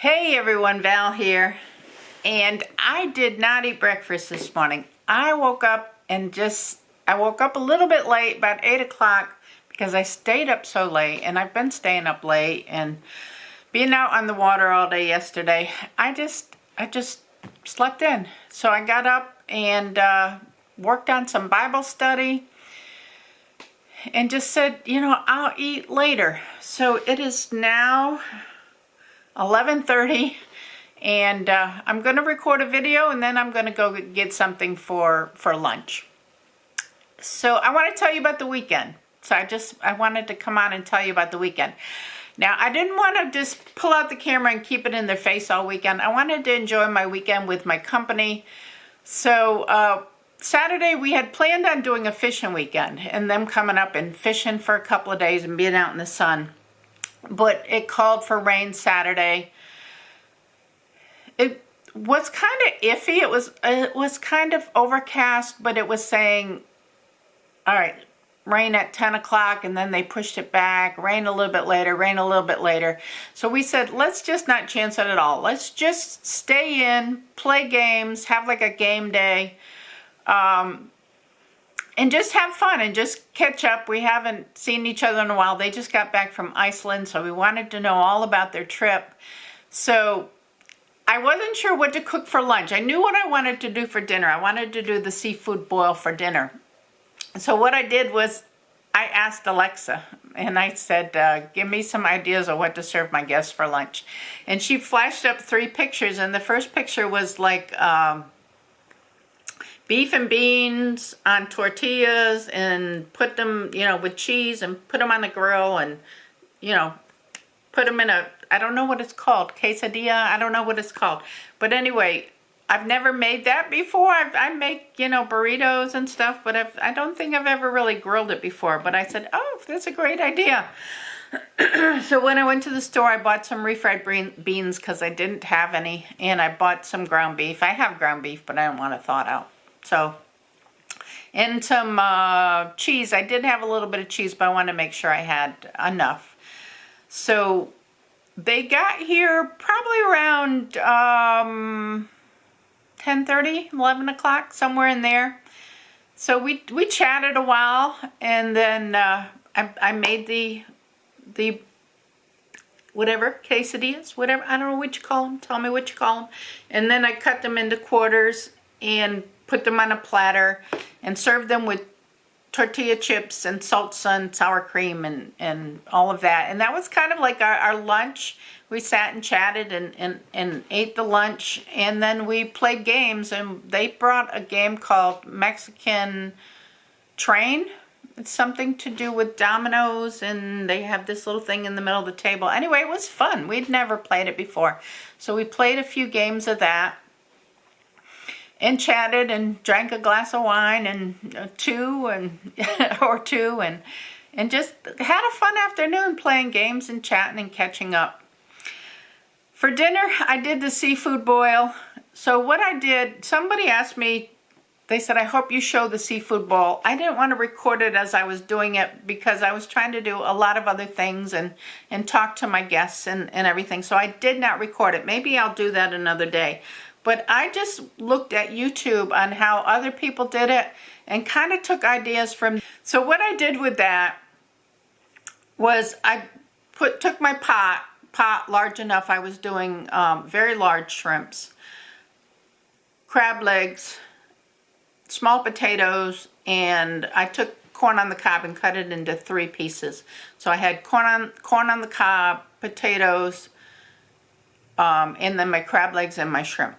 Hey everyone, Val here. And I did not eat breakfast this morning. I woke up a little bit late, about 8 o'clock, because I stayed up so late, and I've been staying up late and being out on the water all day yesterday. I just slept in. So I got up and worked on some Bible study and just said, I'll eat later. So it is now 11:30, and I'm going to record a video, and then I'm going to go get something for lunch. So I want to tell you about the weekend. So I wanted to come on and tell you about the weekend. Now, I didn't want to just pull out the camera and keep it in their face all weekend. I wanted to enjoy my weekend with my company. So Saturday we had planned on doing a fishing weekend and them coming up and fishing for a couple of days and being out in the sun. But it called for rain Saturday. It was kind of iffy. It was kind of overcast, but it was saying, all right, rain at 10 o'clock, and then they pushed it back, rain a little bit later, rain a little bit later. So we said, let's just not chance it at all. Let's just stay in, play games, have like a game day, and just have fun and just catch up. We haven't seen each other in a while. They just got back from Iceland, so we wanted to know all about their trip. So I wasn't sure what to cook for lunch. I knew what I wanted to do for dinner. I wanted to do the seafood boil for dinner. So what I did was I asked Alexa, and I said, give me some ideas of what to serve my guests for lunch. And she flashed up 3 pictures, and the first picture was like beef and beans on tortillas, and put them, with cheese, and put them on the grill, and, put them in a, I don't know what it's called, quesadilla, I don't know what it's called. But anyway, I've never made that before. I make, burritos and stuff, but I don't think I've ever really grilled it before. But I said, oh, that's a great idea. So when I went to the store, I bought some refried beans because I didn't have any, and I bought some ground beef. I have ground beef, but I don't want it thawed out. So, and some cheese. I did have a little bit of cheese, but I wanted to make sure I had enough. So they got here probably around 10:30, 11 o'clock, somewhere in there. So we chatted a while, and then I made the whatever, quesadillas, whatever, I don't know what you call them, tell me what you call them. And then I cut them into quarters and put them on a platter and served them with tortilla chips and salsa and sour cream and all of that. And that was kind of like our lunch. We sat and chatted and ate the lunch, and then we played games, and they brought a game called Mexican Train. It's something to do with dominoes, and they have this little thing in the middle of the table. Anyway, it was fun. We'd never played it before. So we played a few games of that and chatted and drank a glass of wine and two and just had a fun afternoon playing games and chatting and catching up. For dinner, I did the seafood boil. So what I did, somebody asked me, they said, I hope you show the seafood boil. I didn't want to record it as I was doing it because I was trying to do a lot of other things and talk to my guests and everything. So I did not record it. Maybe I'll do that another day. But I just looked at YouTube on how other people did it and kind of took ideas from. So what I did with that was I took my pot large enough. I was doing very large shrimps, crab legs, small potatoes, and I took corn on the cob and cut it into 3 pieces. So I had corn on the cob, potatoes, and then my crab legs and my shrimp.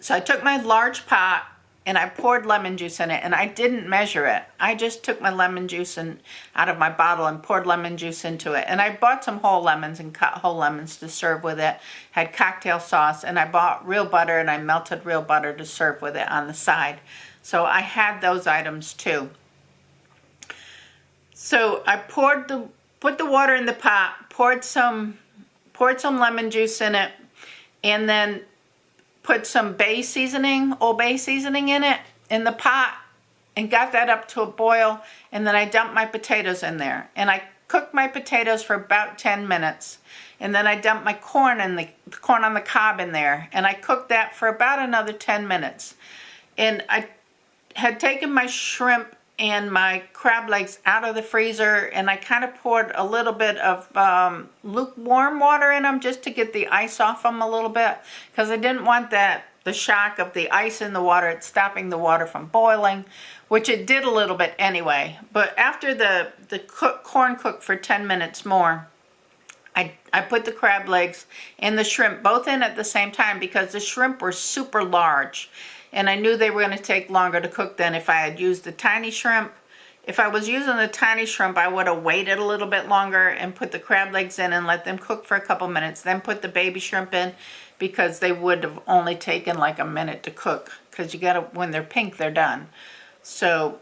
So I took my large pot and I poured lemon juice in it, and I didn't measure it. I just took my lemon juice out of my bottle and poured lemon juice into it. And I bought some whole lemons and cut whole lemons to serve with it. Had cocktail sauce, and I bought real butter, and I melted real butter to serve with it on the side. So I had those items too. So I put the water in the pot, poured some lemon juice in it, and then put some Old Bay seasoning in it, in the pot, and got that up to a boil, and then I dumped my potatoes in there. And I cooked my potatoes for about 10 minutes. And then I dumped my corn and the corn on the cob in there. And I cooked that for about another 10 minutes. And I had taken my shrimp and my crab legs out of the freezer, and I kind of poured a little bit of lukewarm water in them just to get the ice off them a little bit, because I didn't want the shock of the ice in the water. It's stopping the water from boiling, which it did a little bit anyway. But after the corn cooked for 10 minutes more, I put the crab legs and the shrimp both in at the same time, because the shrimp were super large. And I knew they were going to take longer to cook than if I had used the tiny shrimp. If I was using the tiny shrimp, I would have waited a little bit longer and put the crab legs in and let them cook for a couple minutes. Then put the baby shrimp in, because they would have only taken like a minute to cook. Because you gotta, when they're pink, they're done. So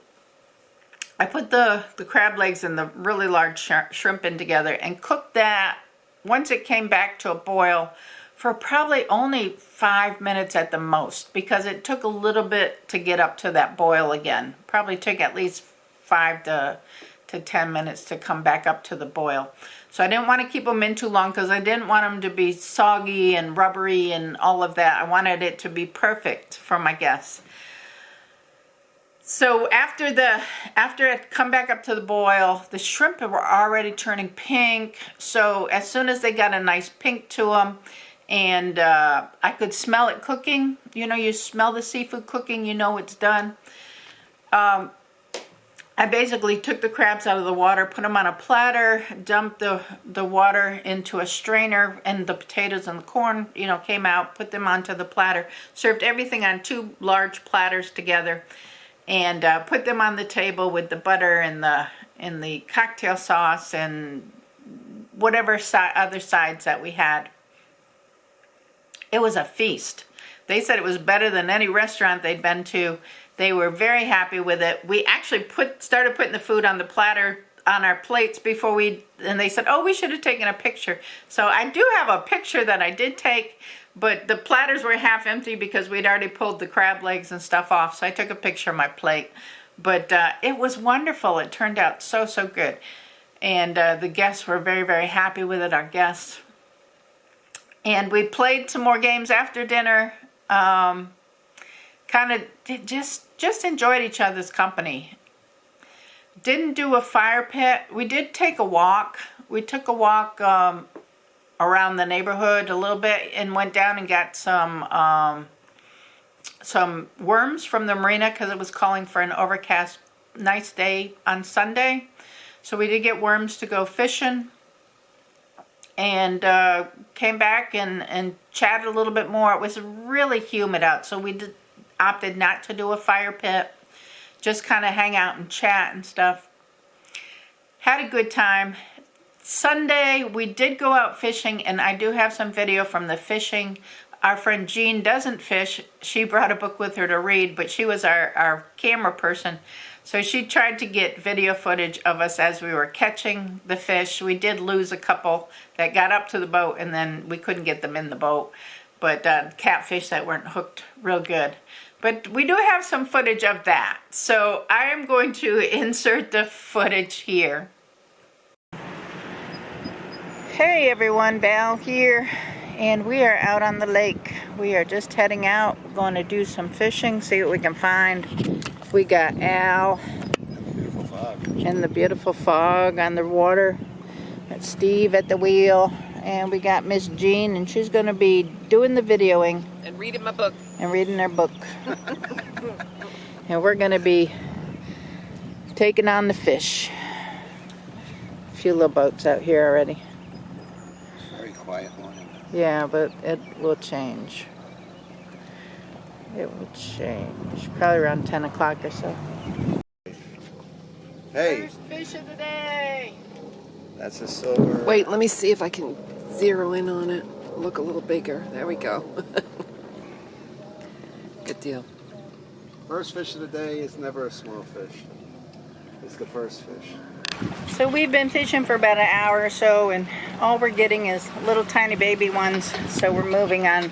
I put the crab legs and the really large shrimp in together and cooked that. Once it came back to a boil, for probably only 5 minutes at the most, because it took a little bit to get up to that boil again. Probably took at least 5 to 10 minutes to come back up to the boil. So I didn't want to keep them in too long, because I didn't want them to be soggy and rubbery and all of that. I wanted it to be perfect for my guests. So after it come back up to the boil, the shrimp were already turning pink. So as soon as they got a nice pink to them, and I could smell it cooking. You know, you smell the seafood cooking, you know it's done. I basically took the crabs out of the water, put them on a platter, dumped the water into a strainer, and the potatoes and the corn, you know, came out, put them onto the platter, served everything on 2 large platters together, and put them on the table with the butter and the cocktail sauce and whatever other sides that we had. It was a feast. They said it was better than any restaurant they'd been to. They were very happy with it. We actually started putting the food on the platter, on our plates before and they said, oh, we should have taken a picture. So I do have a picture that I did take, but the platters were half empty because we'd already pulled the crab legs and stuff off. So I took a picture of my plate. But it was wonderful. It turned out so, so good. And the guests were very, very happy with it, our guests. And we played some more games after dinner. Kind of just enjoyed each other's company. Didn't do a fire pit. We did take a walk. We took a walk around the neighborhood a little bit and went down and got some worms from the marina, because it was calling for an overcast, nice day on Sunday. So we did get worms to go fishing. And came back and chatted a little bit more. It was really humid out, so we opted not to do a fire pit. Just kind of hang out and chat and stuff. Had a good time. Sunday, we did go out fishing, and I do have some video from the fishing. Our friend Jean doesn't fish. She brought a book with her to read, but she was our camera person. So she tried to get video footage of us as we were catching the fish. We did lose a couple that got up to the boat, and then we couldn't get them in the boat. But catfish that weren't hooked real good. But we do have some footage of that. So I am going to insert the footage here. Hey everyone, Val here. And we are out on the lake. We are just heading out. We're going to do some fishing, see what we can find. We got Al and the beautiful fog on the water. Got Steve at the wheel, and we got Miss Jean, and she's going to be doing the videoing and reading my book. And reading her book. And we're going to be taking on the fish. A few little boats out here already. Very quiet morning. Yeah, but it will change. It will change. Probably around 10 o'clock or so. Hey. First fish of the day. That's a silver. Wait, let me see if I can zero in on it. Look a little bigger. There we go. Good deal. First fish of the day is never a small fish. It's the first fish. So we've been fishing for about an hour or so, and all we're getting is little tiny baby ones. So we're moving on.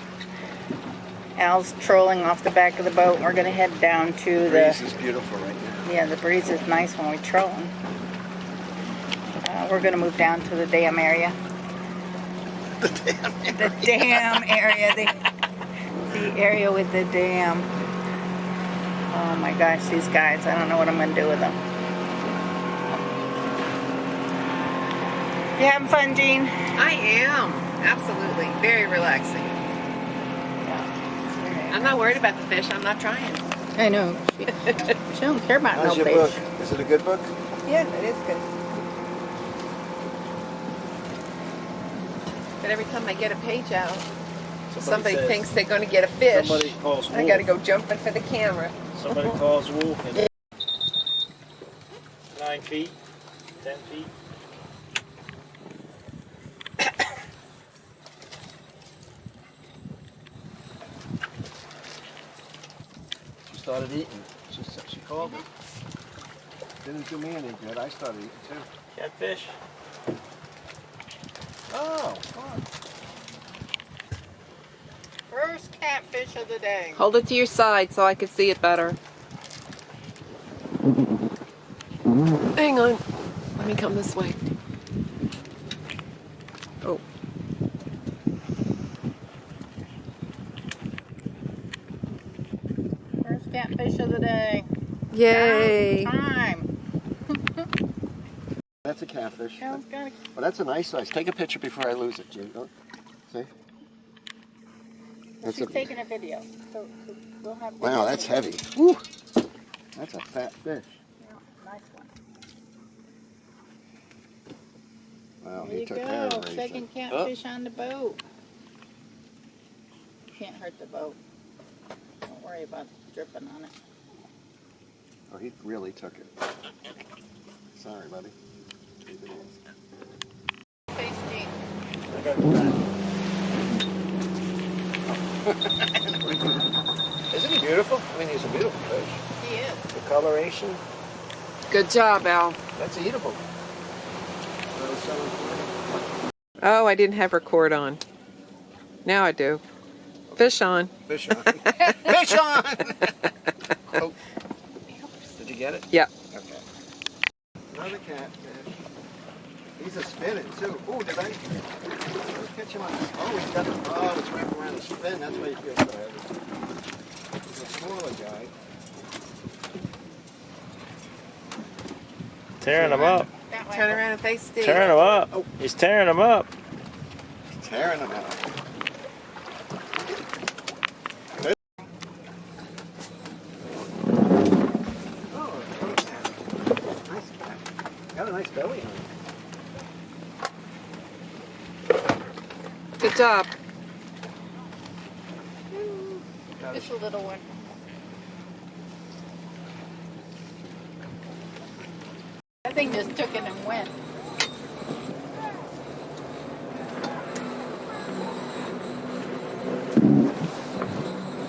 Al's trolling off the back of the boat. We're going to head down to The breeze is beautiful right now. Yeah, the breeze is nice when we're trolling. We're gonna move down to the dam area. The damn area. The dam area. The area with the dam. Oh my gosh, these guys. I don't know what I'm gonna do with them. You having fun, Jean? I am. Absolutely. Very relaxing. Yeah. I'm not worried about the fish. I'm not trying. I know. She don't care about How's no your fish. book? Is it a good book? Yeah, it is good. But every time I get a page out, somebody says- thinks they're going to get a fish. Somebody calls I got to wolf. go jumping for the camera. Somebody calls wolf. And 9 feet, 10 feet. She started eating. She called me. Didn't do me any good. I started eating too. Catfish. Oh, fun. First catfish of the day. Hold it to your side so I can see it better. Hang on. Let me come this way. Oh. First catfish of the day. Yay. Time. That's a catfish. Now it's gotta- Well, that's a nice size. Take a picture before I lose it, Jim. Don't- See? That's She's a, taking a video. So we'll have wow, that's heavy. Woo. That's a fat fish. Yeah, nice one. Wow, There he you took go. care of everything. Second catfish on the boat. Can't hurt the boat. Don't worry about dripping on it. Oh, he really took it. Sorry, buddy. Tasty. I got that. Isn't he beautiful? I mean, he's a beautiful fish. He is. The coloration, Good job, Al. that's eatable. Oh, I didn't have record on. Now I do. Fish on. Fish on. Fish on! Oh. Did you get it? Yep. Okay. Another catfish. He's a spinning too. Oh, did I catch him on this? Oh, he's got the, oh, it's wrapped around his fin. That's why he feels so heavy. He's a smaller guy. Tearing them up. That way. Turn around and face Steve. Tearing them up. Oh. He's tearing them up. He's tearing them out. Oh, nice cat. Got a nice belly on it. Good job. Just a little one. That thing just took it and went.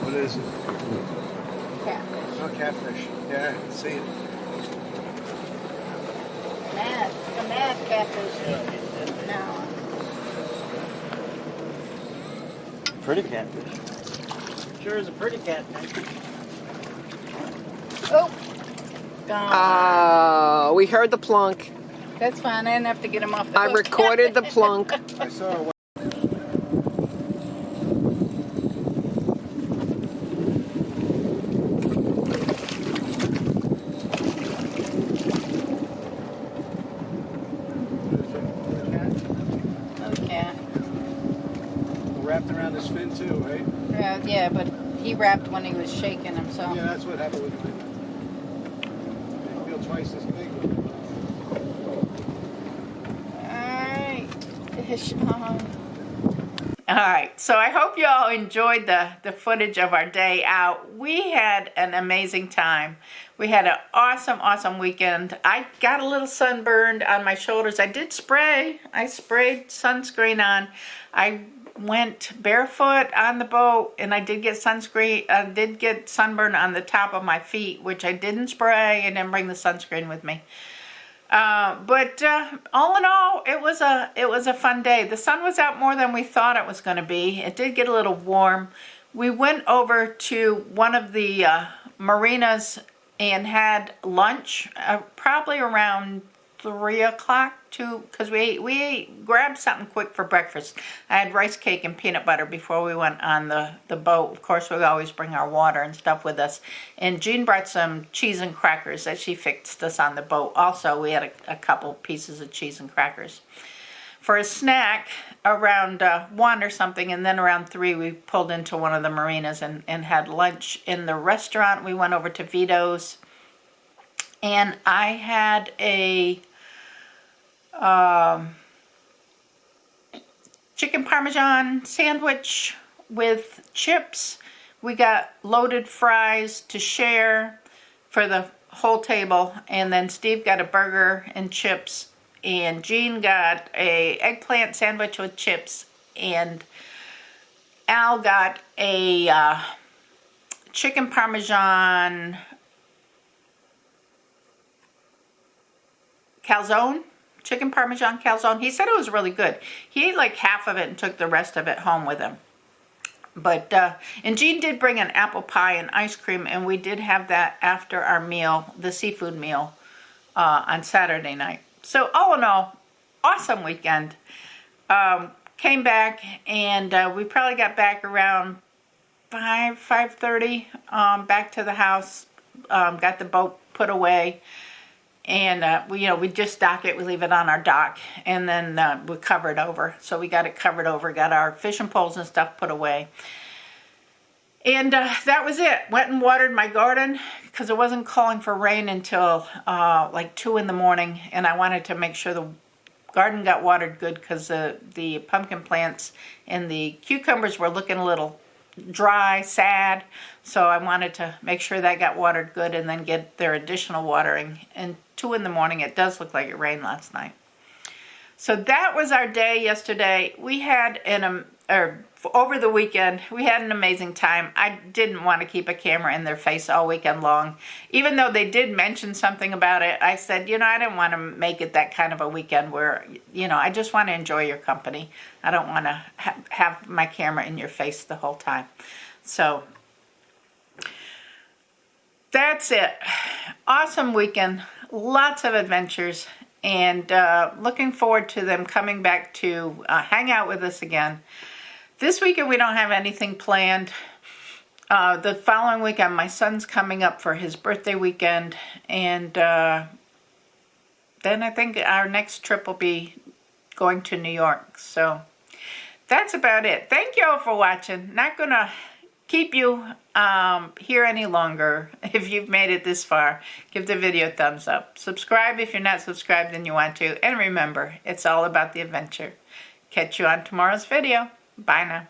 What is it? Catfish. Oh, catfish. Yeah, I can see it. Mad. A mad catfish. No. Pretty catfish. Sure is a pretty catfish. Oh. Gone. We heard the plunk. That's fine. I didn't have to get him off the I hook. recorded the plunk. I saw a Oh, cat. wrapped around his fin too, right? Yeah, but he wrapped when he was shaking him, so. Yeah, that's what happened with me. They feel twice as big. Alright. Fish on. Alright, so I hope you all enjoyed the footage of our day out. We had an amazing time. We had an awesome weekend. I got a little sunburned on my shoulders. I did spray. I sprayed sunscreen on. I went barefoot on the boat and I did get sunscreen. I did get sunburn on the top of my feet, which I didn't spray and didn't bring the sunscreen with me. But all in all, it was a fun day. The sun was out more than we thought it was going to be. It did get a little warm. We went over to one of the marinas and had lunch, probably around 3 o'clock because we grabbed something quick for breakfast. I had rice cake and peanut butter before we went on the boat. Of course, we always bring our water and stuff with us. And Jean brought some cheese and crackers that she fixed us on the boat. Also, we had a couple pieces of cheese and crackers. For a snack, around 1 or something, and then around 3, we pulled into one of the marinas and had lunch in the restaurant. We went over to Vito's, and I had a chicken parmesan sandwich with chips. We got loaded fries to share for the whole table, and then Steve got a burger and chips, and Jean got a eggplant sandwich with chips, and Al got a chicken parmesan calzone. Chicken parmesan calzone. He said it was really good. He ate like half of it and took the rest of it home with him. But, and Jean did bring an apple pie and ice cream, and we did have that after our meal, the seafood meal, on Saturday night. So all in all, awesome weekend. Came back, and we probably got back around 5:30, back to the house, got the boat put away. And we just dock it. We leave it on our dock, and then we cover it over. So we got it covered over. Got our fishing poles and stuff put away, and that was it. Went and watered my garden because it wasn't calling for rain until like 2 in the morning, and I wanted to make sure the garden got watered good because the pumpkin plants and the cucumbers were looking a little dry, sad. So I wanted to make sure that got watered good and then get their additional watering. And 2 in the morning, it does look like it rained last night. So that was our day yesterday. We had over the weekend, we had an amazing time. I didn't want to keep a camera in their face all weekend long. Even though they did mention something about it, I said, I didn't want to make it that kind of a weekend where, I just want to enjoy your company. I don't want to have my camera in your face the whole time. So that's it. Awesome weekend. Lots of adventures. And looking forward to them coming back to hang out with us again. This weekend we don't have anything planned. The following weekend my son's coming up for his birthday weekend, and then I think our next trip will be going to New York. So that's about it. Thank you all for watching. Not gonna keep you here any longer. If you've made it this far, give the video a thumbs up. Subscribe if you're not subscribed and you want to. And remember, it's all about the adventure. Catch you on tomorrow's video. Bye now.